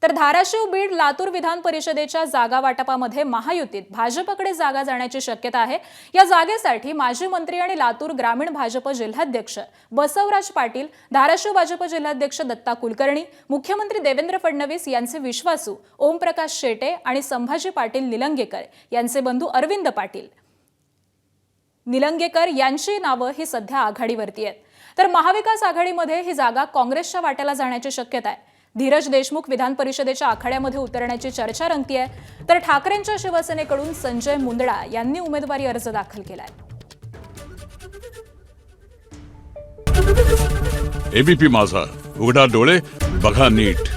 तर धाराशिव, बीड, लातूर विधान परिषदेच्या जागा वाटपामध्ये महायुतीत भाजपकडे जागा जाण्याची शक्यता आहे। या जागेसाठी माजी मंत्री आणि लातूर ग्रामीण भाजप जिल्हाध्यक्ष बसवराज पाटील, धाराशिव भाजप जिल्हाध्यक्ष दत्ता कुलकर्णी, मुख्यमंत्री देवेंद्र फडणवीस यांचे विश्वासू ओमप्रकाश शेटे आणि संभाजी पाटील निलंगेकर यांचे बंधू अरविंद पाटील निलंगेकर यांची नावे ही सध्या आघाडीवरती आहेत। तर महाविकास आघाडीमध्ये ही जागा काँग्रेसच्या वाट्याला जाण्याची शक्यता आहे। धीरज देशमुख विधान परिषदेच्या आखाड्यामध्ये उतरण्याची चर्चा रंगतीये। तर ठाकरेंच्या शिवसेनेकडून संजय मुंदडा यांनी उमेदवारी अर्ज दाखल केलाय। एबीपी माझा, उघडा डोळे बघा नीट।